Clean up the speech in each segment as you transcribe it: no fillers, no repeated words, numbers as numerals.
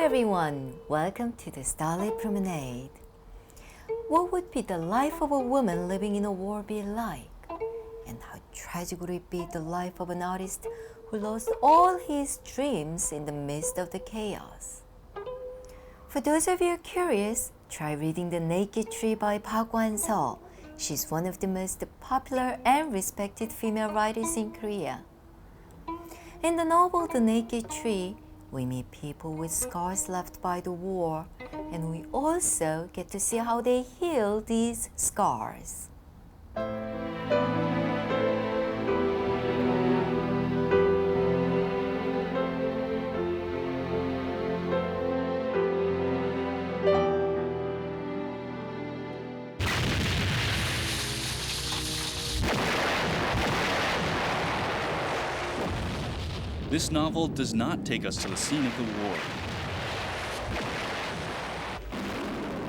everyone, welcome to the Starlit Promenade. What would be the life of a woman living in a war be like? And how tragic would it be the life of an artist who lost all his dreams in the midst of the chaos? For those of you curious, try reading The Naked Tree by Park Wan-seo. She's one of the most popular and respected female writers in Korea. In the novel The Naked Tree, we meet people with scars left by the war, and we also get to see how they heal these scars. This novel does not take us to the scene of the war.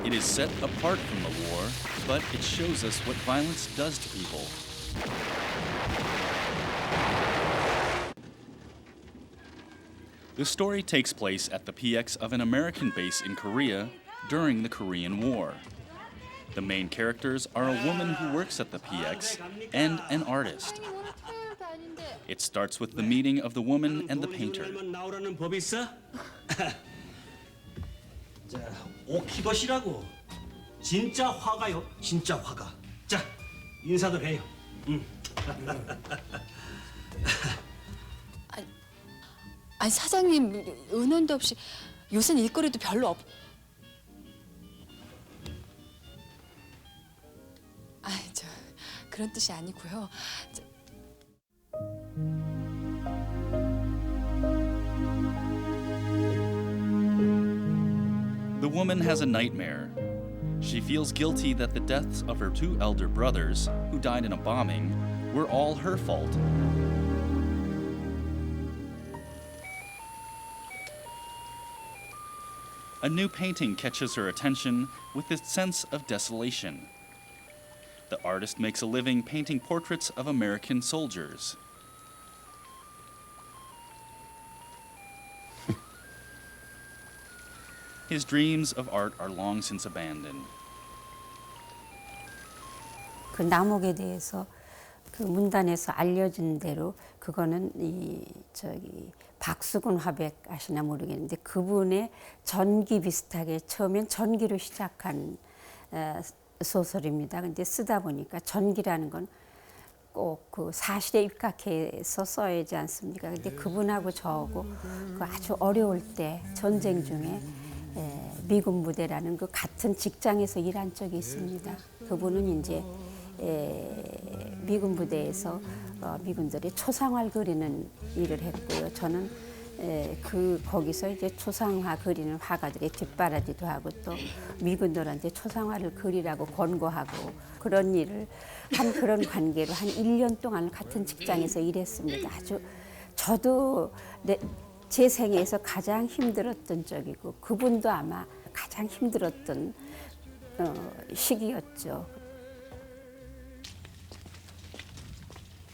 It is set apart from the war, but it shows us what violence does to people. The story takes place at the PX of an American base in Korea during the Korean War. The main characters are a woman who works at the PX and an artist. It starts with the meeting of the woman and the painter. 자, 오키버시라고. 진짜 화가요. 진짜 화가. 자, 인사들 해요. 아니 사장님 은원도 없이 요새는 일거리도 별로 없. 아니 저 그런 뜻이 아니고요. The woman has a nightmare. She feels guilty that the deaths of her two elder brothers, who died in a bombing, were all her fault. A new painting catches her attention with its sense of desolation. The artist makes a living painting portraits of American soldiers. His dreams of art are long since abandoned. 그 나목에 대해서 그 문단에서 알려준 대로 그거는 박수근 화백 아시나 모르겠는데 그분의 전기 비슷하게 처음엔 전기로 시작한 소설입니다. 근데 쓰다 보니까 전기라는 건 꼭 그 사실에 입각해서 써야지 않습니까? 근데 그분하고 저하고 그 아주 어려울 때 전쟁 중에 미군 부대라는 그 같은 직장에서 일한 적이 있습니다. 그분은 이제 미군 부대에서 미군들이 초상화를 그리는 일을 했고요. 저는 거기서 이제 초상화 그리는 화가들의 뒷바라지도 하고 또 미군들한테 초상화를 그리라고 권고하고 그런 일을 한 그런 관계로 한 1년 동안 같은 직장에서 일했습니다. 아주 저도 제 생애에서 가장 힘들었던 적이고 그분도 아마 가장 힘들었던 시기였죠.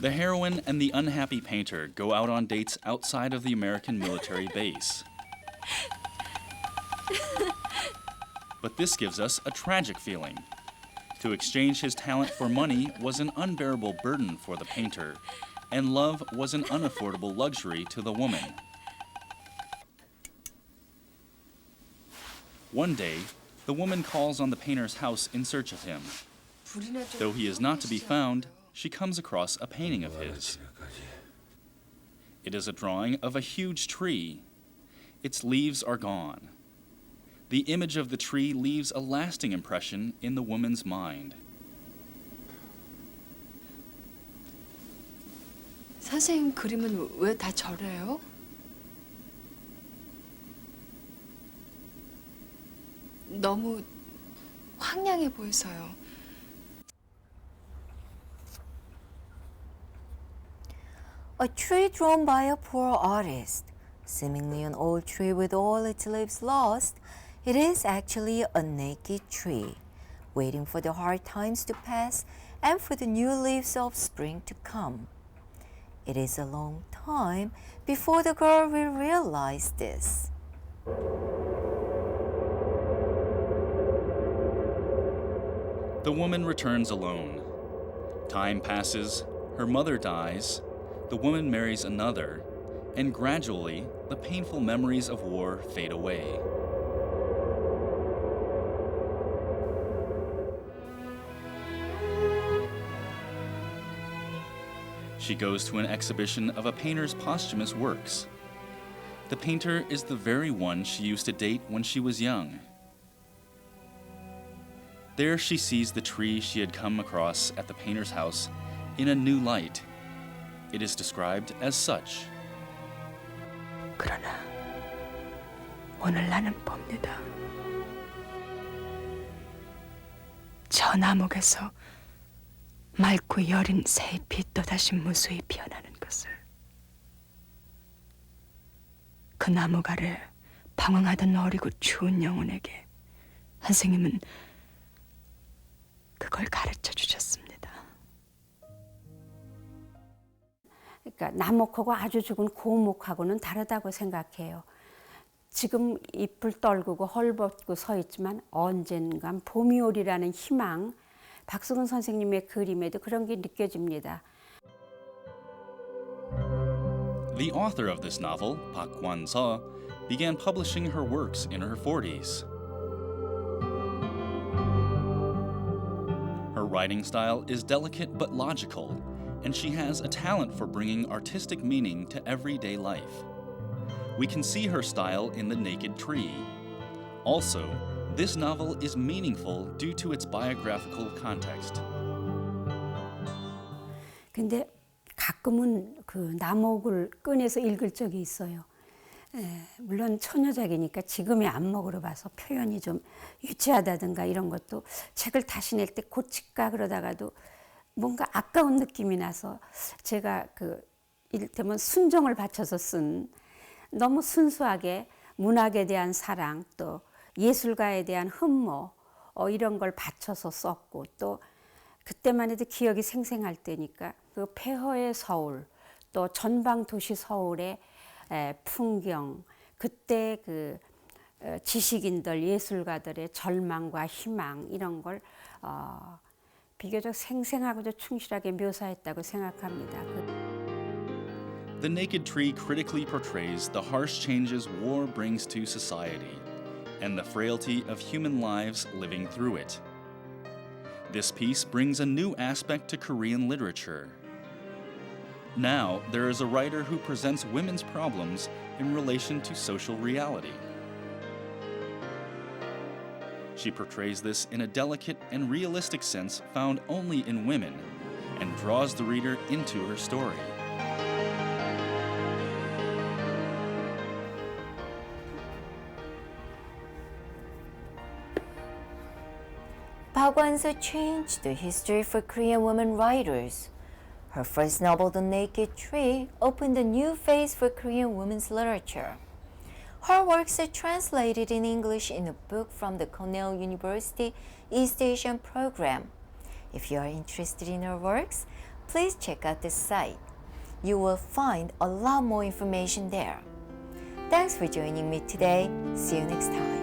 The heroine and the unhappy painter go out on dates outside of the American military base. But this gives us a tragic feeling. To exchange his talent for money was an unbearable burden for the painter, and love was an unaffordable luxury to the woman. One day, the woman calls on the painter's house in search of him. Though he is not to be found, she comes across a painting of his. It is a drawing of a huge tree. Its leaves are gone. The image of the tree leaves a lasting impression in the woman's mind. 선생님 그림은 왜 다 저래요? 너무 황량해 보여서요. A tree drawn by a poor artist, seemingly an old tree with all its leaves lost, it is actually a naked tree, waiting for the hard times to pass and for the new leaves of spring to come. It is a long time before the girl will realize this. The woman returns alone. Time passes, her mother dies, the woman marries another, and gradually, the painful memories of war fade away. She goes to an exhibition of a painter's posthumous works. The painter is the very one she used to date when she was young. There she sees the tree she had come across at the painter's house in a new light. It is described as such. 그러나 오늘 나는 봅니다. 저 나목에서 맑고 여린 새잎이 또다시 무수히 피어나는 것을. 그 나목 아래 방황하던 어리고 추운 영혼에게 선생님은 그걸 가르쳐 주셨습니다. 그러니까 나목하고 아주 죽은 고목하고는 다르다고 생각해요. 지금 잎을 떨구고 헐벗고 서 있지만 언젠간 봄이 오리라는 희망, 박수근 선생님의 그림에도 그런 게 느껴집니다. The author of this novel, Park Wan-seo, began publishing her works in her 40s. Her writing style is delicate but logical, and she has a talent for bringing artistic meaning to everyday life. We can see her style in The Naked Tree. Also, this novel is meaningful due to its biographical context. 근데 가끔은 그 나목을 꺼내서 읽을 적이 있어요. 물론 처녀작이니까 지금의 안목으로 봐서 표현이 좀 유치하다든가 이런 것도 책을 다시 낼 때 고칠까 그러다가도 뭔가 아까운 느낌이 나서 제가 그 이를테면 순정을 바쳐서 쓴 너무 순수하게 문학에 대한 사랑 또 예술가에 대한 흠모 이런 걸 바쳐서 썼고 또 그때만 해도 기억이 생생할 때니까 그 폐허의 서울 또 전방 도시 서울의 풍경 그때 그 지식인들 예술가들의 절망과 희망 이런 걸 비교적 생생하고도 충실하게 묘사했다고 생각합니다. The Naked Tree critically portrays the harsh changes war brings to society and the frailty of human lives living through it. This piece brings a new aspect to Korean literature. Now, there is a writer who presents women's problems in relation to social reality. She portrays this in a delicate and realistic sense found only in women and draws the reader into her story. Park Wan-seo changed the history for Korean women writers. Her first novel, The Naked Tree, opened a new phase for Korean women's literature. Her works are translated in English in a book from the Cornell University East Asian program. If you are interested in her works, please check out this site. You will find a lot more information there. Thanks for joining me today. See you next time.